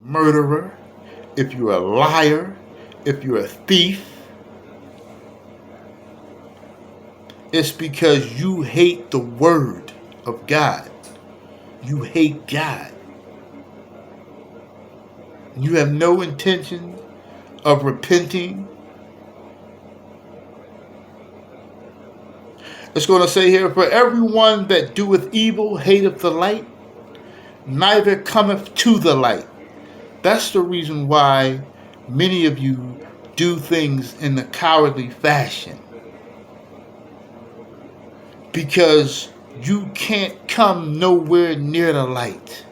murderer, if you're a liar, if you're a thief, it's because you hate the word of God. You hate God. You have no intention of repenting. It's going to say here, for everyone that doeth evil hateth the light, neither cometh to the light. That's the reason why many of you do things in a cowardly fashion. Because you can't come nowhere near the light,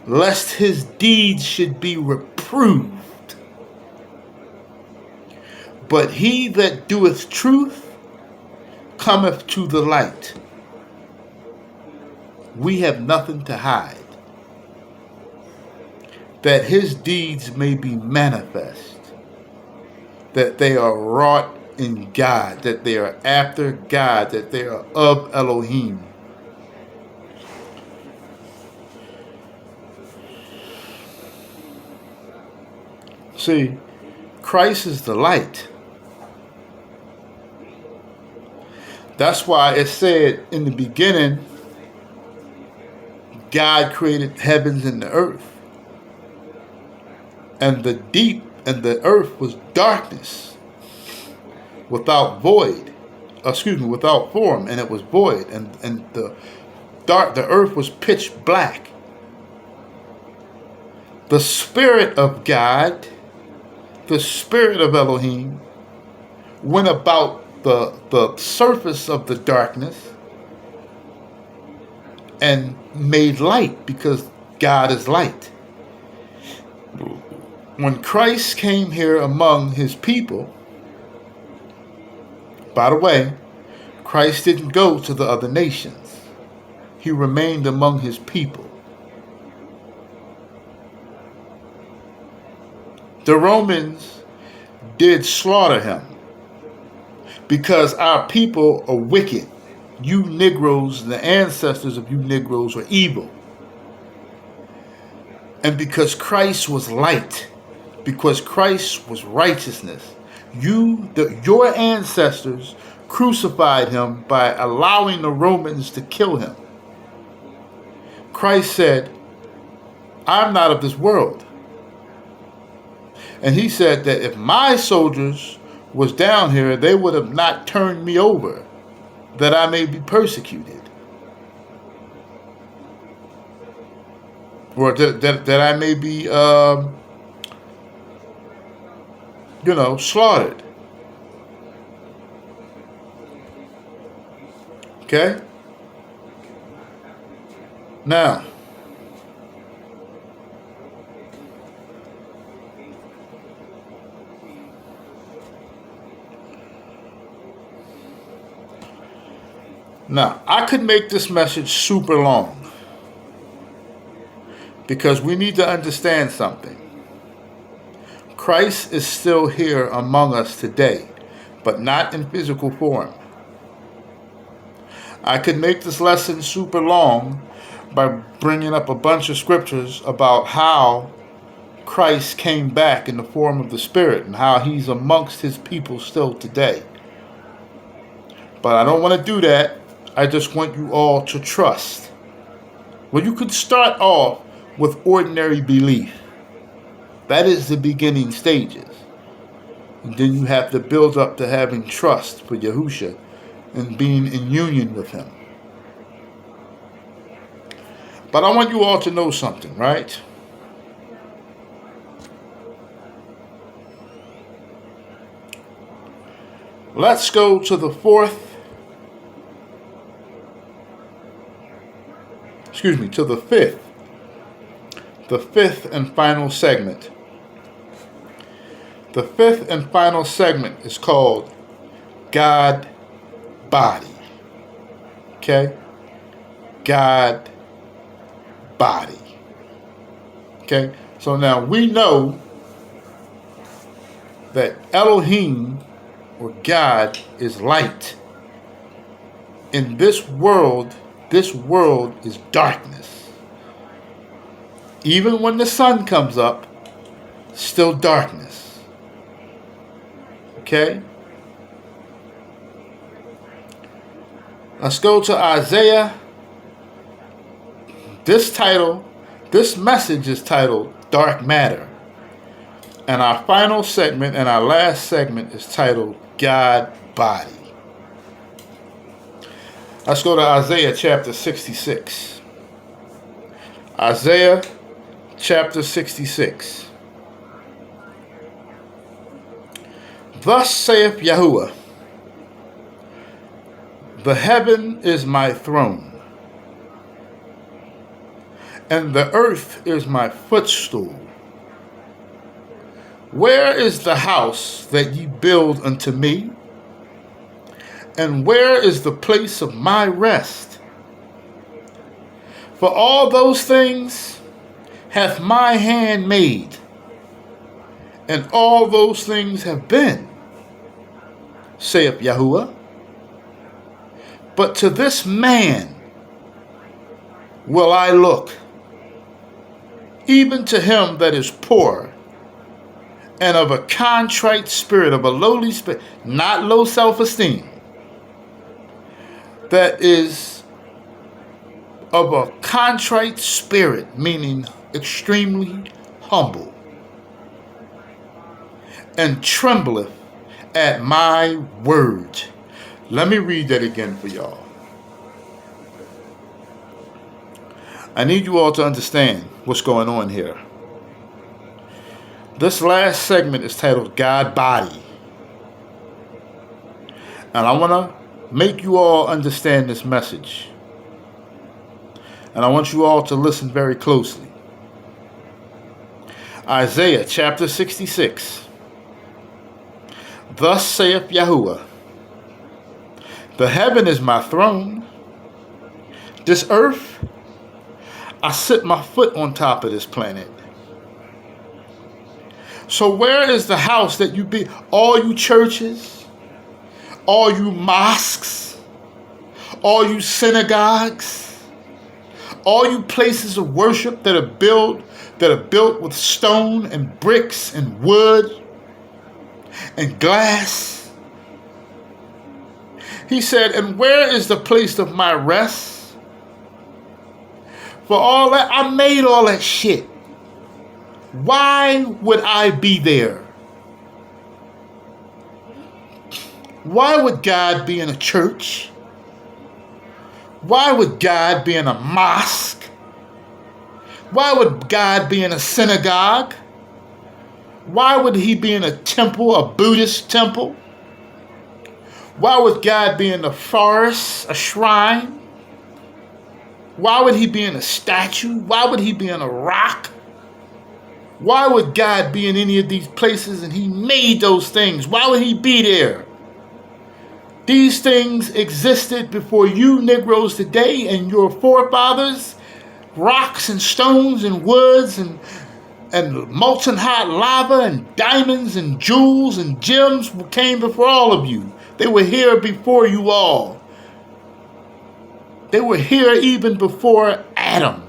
lest his deeds should be reproved. But he that doeth truth cometh to the light. We have nothing to hide, that his deeds may be manifest, that they are wrought in God, that they are after God, that they are of Elohim. See, Christ is the light. That's why it said in the beginning, God created heavens and the earth. And the deep and the earth was darkness, without form, and it was void, and the earth was pitch black. The Spirit of God, the Spirit of Elohim, went about the surface of the darkness and made light, because God is light. When Christ came here among his people, by the way, Christ didn't go to the other nations. He remained among his people. The Romans did slaughter him because our people are wicked. You Negroes, the ancestors of you Negroes, were evil. And because Christ was light, because Christ was righteousness, your ancestors crucified him by allowing the Romans to kill him. Christ said, I'm not of this world. And he said that if my soldiers was down here, they would have not turned me over, that I may be persecuted, or that I may be, slaughtered. Okay? Now, I could make this message super long, because we need to understand something. Christ is still here among us today, but not in physical form. I could make this lesson super long by bringing up a bunch of scriptures about how Christ came back in the form of the Spirit and how he's amongst his people still today. But I don't want to do that. I just want you all to trust. Well, you could start off with ordinary belief. That is the beginning stages. And then you have to build up to having trust for Yahusha and being in union with him. But I want you all to know something, right? Let's go to the fifth and final segment. The fifth and final segment is called God Body. Okay? God Body. Okay? So now we know that Elohim, or God, is light. In this world is darkness. Even when the sun comes up, still darkness. Okay? Let's go to Isaiah. This message is titled Dark Matter. And our final segment and our last segment is titled God Body. Let's go to Isaiah chapter 66. Isaiah chapter 66. Thus saith Yahuwah, the heaven is my throne, and the earth is my footstool. Where is the house that ye build unto me? And where is the place of my rest? For all those things hath my hand made, and all those things have been, saith Yahuwah. But to this man will I look, even to him that is poor, and of a contrite spirit, of a lowly spirit, not low self-esteem, that is of a contrite spirit, meaning extremely humble, and trembleth at my word. Let me read that again for y'all. I need you all to understand what's going on here. This last segment is titled God Body. And I want to make you all understand this message. And I want you all to listen very closely. Isaiah chapter 66. Thus saith Yahuwah, the heaven is my throne. This earth, I sit my foot on top of this planet. So where is the house that you be? All you churches, all you mosques, all you synagogues, all you places of worship that are built with stone and bricks and wood and glass. He said, and where is the place of my rest? For all that, I made all that shit. Why would I be there? Why would God be in a church? Why would God be in a mosque? Why would God be in a synagogue? Why would he be in a temple, a Buddhist temple? Why would God be in the forest, a shrine? Why would he be in a statue? Why would he be in a rock? Why would God be in any of these places? And he made those things. Why would he be there? These things existed before you Negroes today and your forefathers. Rocks and stones and woods and molten hot lava and diamonds and jewels and gems came before all of you. They were here before you all. They were here even before Adam.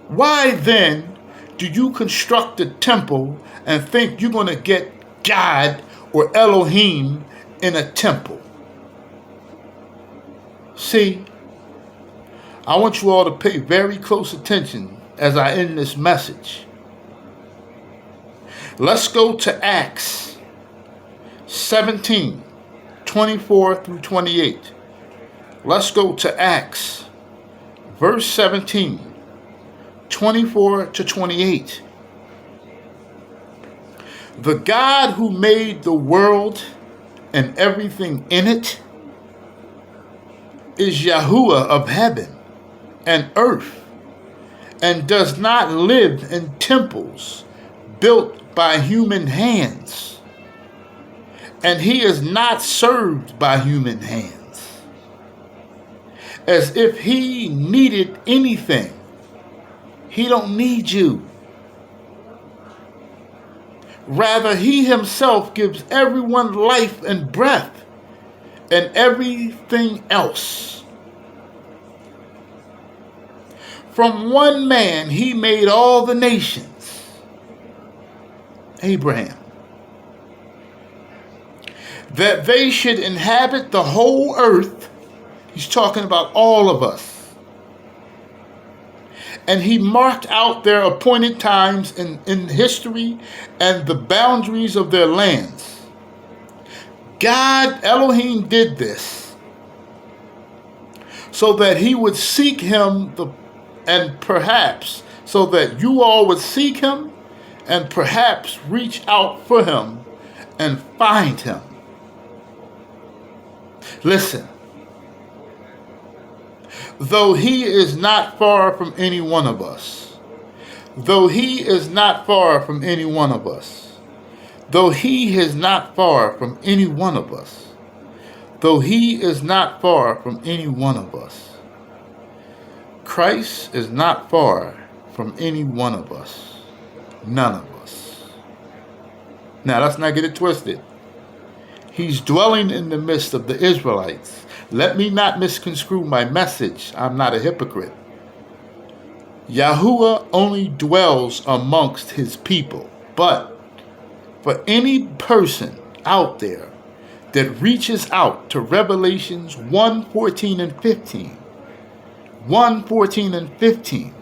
Why then do you construct a temple and think you're going to get God or Elohim in a temple? See, I want you all to pay very close attention as I end this message. Let's go to Acts 17, 24 through 28. Let's go to Acts, verse 17, 24 to 28. The God who made the world and everything in it is Yahuwah of heaven and earth, and does not live in temples built by human hands. And he is not served by human hands, as if he needed anything. He don't need you. Rather, he himself gives everyone life and breath and everything else. From one man he made all the nations. Abraham. That they should inhabit the whole earth. He's talking about all of us. And he marked out their appointed times in history and the boundaries of their lands. God, Elohim, did this so that he would seek him, and perhaps so that you all would seek him and perhaps reach out for him and find him. Listen, though he is not far from any one of us, though he is not far from any one of us, though he is not far from any one of us, though he is not far from any one of us, Christ is not far from any one of us, none of us. Now let's not get it twisted. He's dwelling in the midst of the Israelites. Let me not misconstrue my message. I'm not a hypocrite. Yahuwah only dwells amongst his people. But for any person out there that reaches out to Revelations 1:14 and 15, 1:14 and 15,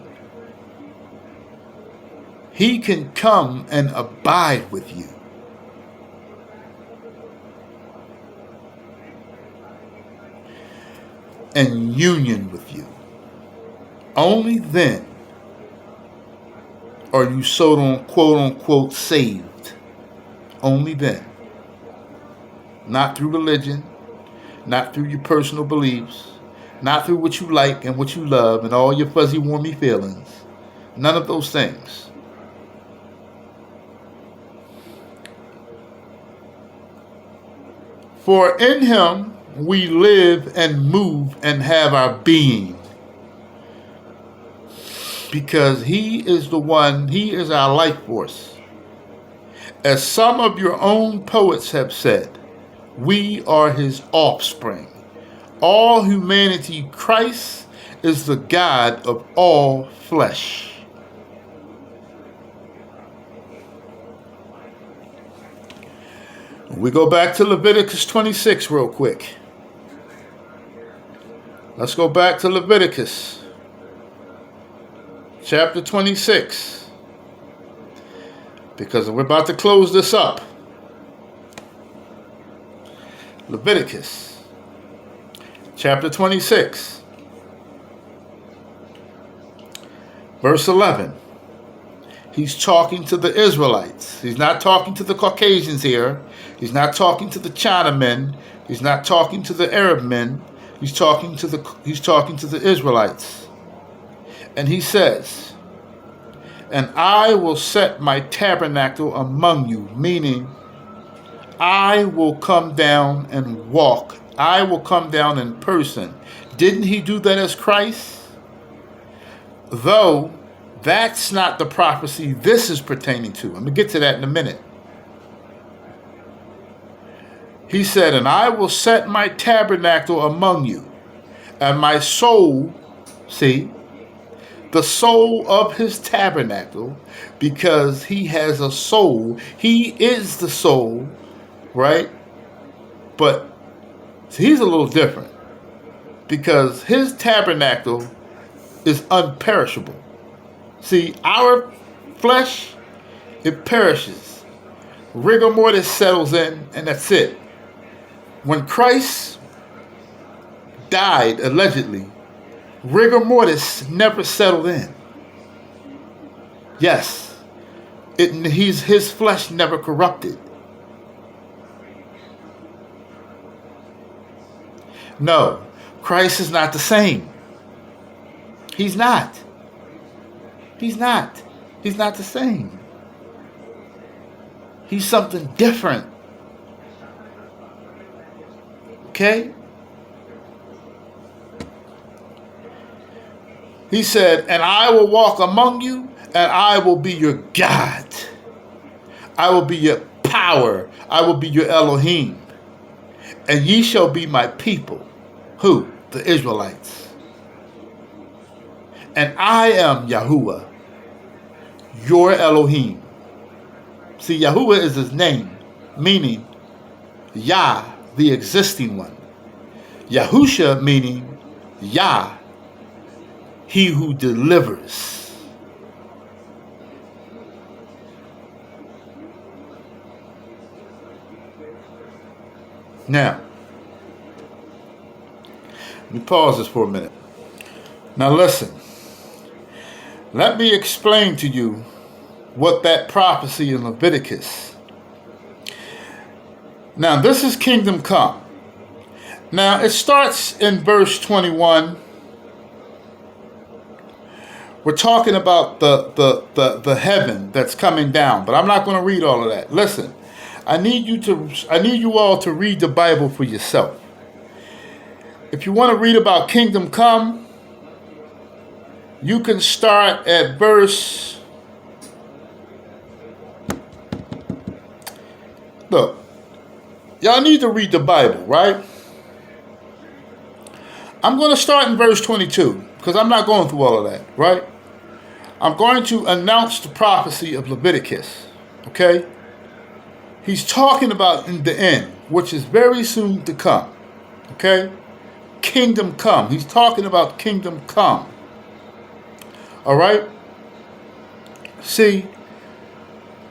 he can come and abide with you. And union with you. Only then are you so on quote unquote saved. Only then. Not through religion, not through your personal beliefs, not through what you like and what you love and all your fuzzy warmy feelings. None of those things. For in him we live and move and have our being. Because he is the one, he is our life force. As some of your own poets have said, we are his offspring. All humanity, Christ is the God of all flesh. We go back to Leviticus 26 real quick. Let's go back to Leviticus chapter 26, because we're about to close this up. Leviticus chapter 26, verse 11. He's talking to the Israelites. He's not talking to the Caucasians here. He's not talking to the Chinamen. He's not talking to the Arab men. He's talking to the Israelites. And he says, and I will set my tabernacle among you, meaning I will come down and walk. I will come down in person. Didn't he do that as Christ? Though that's not the prophecy this is pertaining to. I'm going to get to that in a minute. He said, and I will set my tabernacle among you, and my soul, see, the soul of his tabernacle, because he has a soul. He is the soul, right? But he's a little different, because his tabernacle is unperishable. See, our flesh, it perishes. Rigor mortis settles in, and that's it. When Christ died, allegedly, rigor mortis never settled in. Yes, his flesh never corrupted. No, Christ is not the same. He's not. He's not. He's not the same. He's something different. Okay? He said, and I will walk among you, and I will be your God. I will be your power. I will be your Elohim. And ye shall be my people. Who? The Israelites. And I am Yahuwah, your Elohim. See, Yahuwah is his name, meaning Yah, the existing one. Yahusha meaning Yah, he who delivers. Now, let me pause this for a minute. Now listen, let me explain to you what that prophecy in Leviticus. Now this is kingdom come. Now it starts in verse 21. We're talking about the heaven that's coming down, but I'm not going to read all of that. Listen, I need you all to read the Bible for yourself. If you want to read about kingdom come, you can start at verse. Look, y'all need to read the Bible, right? I'm going to start in verse 22 because I'm not going through all of that, right? I'm going to announce the prophecy of Leviticus, okay? He's talking about in the end, which is very soon to come, okay? Kingdom come. He's talking about kingdom come. All right? See,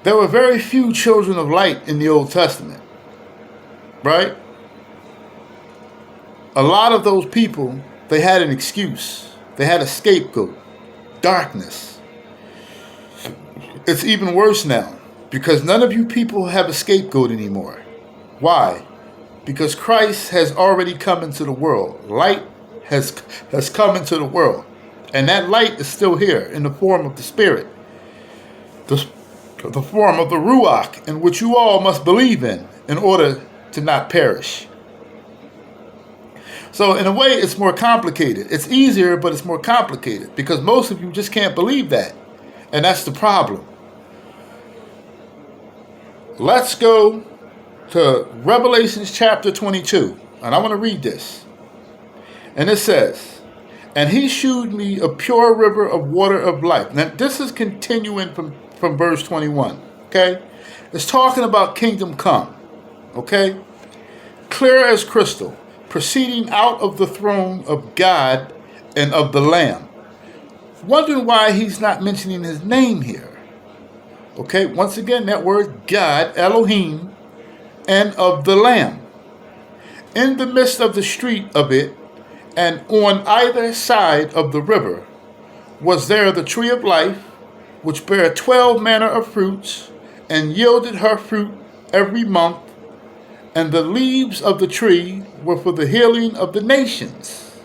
there were very few children of light in the Old Testament, right? A lot of those people, they had an excuse. They had a scapegoat. Darkness. It's even worse now because none of you people have a scapegoat anymore. Why? Because Christ has already come into the world. Light has come into the world. And that light is still here in the form of the Spirit. The form of the Ruach, in which you all must believe in order to not perish. So in a way, it's more complicated. It's easier, but it's more complicated because most of you just can't believe that. And that's the problem. Let's go to Revelations chapter 22. And I want to read this. And it says, and he shewed me a pure river of water of life. Now this is continuing from verse 21. Okay? It's talking about kingdom come. Okay? Clear as crystal. Proceeding out of the throne of God and of the Lamb. Wondering why he's not mentioning his name here. Okay, once again, that word God, Elohim, and of the Lamb. In the midst of the street of it, and on either side of the river, was there the tree of life, which bare 12 manner of fruits, and yielded her fruit every month, and the leaves of the tree were for the healing of the nations.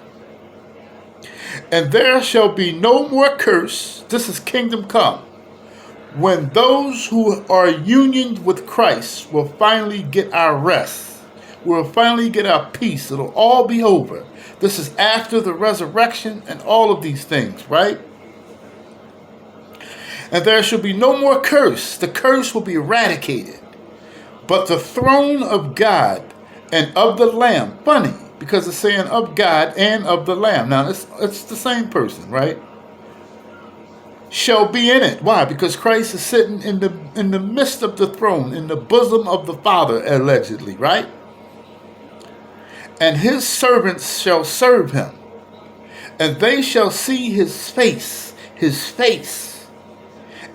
And there shall be no more curse, this is kingdom come, when those who are unioned with Christ will finally get our rest. We'll finally get our peace. It'll all be over. This is after the resurrection and all of these things, right? And there shall be no more curse. The curse will be eradicated. But the throne of God and of the Lamb, funny, because it's saying of God and of the Lamb. Now, it's the same person, right? Shall be in it. Why? Because Christ is sitting in the midst of the throne, in the bosom of the Father, allegedly, right? And his servants shall serve him, and they shall see his face,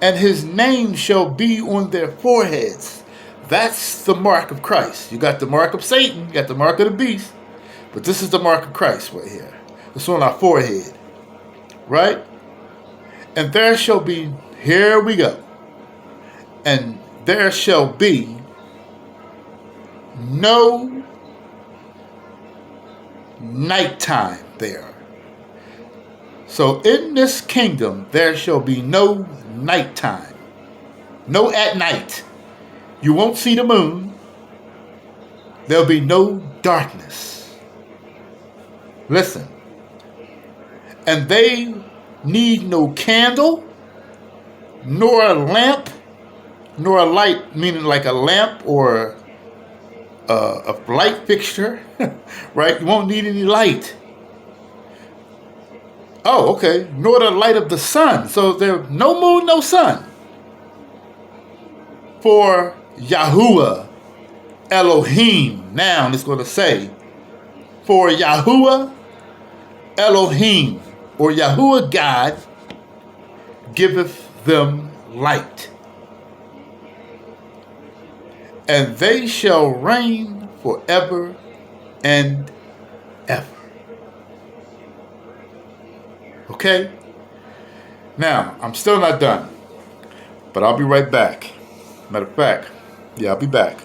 and his name shall be on their foreheads. That's the mark of Christ. You got the mark of Satan, you got the mark of the beast, but this is the mark of Christ right here. It's on our forehead, right? And there shall be, here we go, and there shall be no nighttime there. So in this kingdom, there shall be no nighttime. No at night. You won't see the moon. There'll be no darkness. Listen. And they need no candle, nor a lamp, nor a light, meaning like a lamp or a light fixture, right? You won't need any light. Oh, okay. Nor the light of the sun. So there's no moon, no sun. For Yahuwah, Elohim. Now it's going to say, for Yahuwah, Elohim, or Yahuwah God, giveth them light. And they shall reign forever and ever. Okay? Now, I'm still not done, but I'll be right back. Matter of fact, yeah, I'll be back.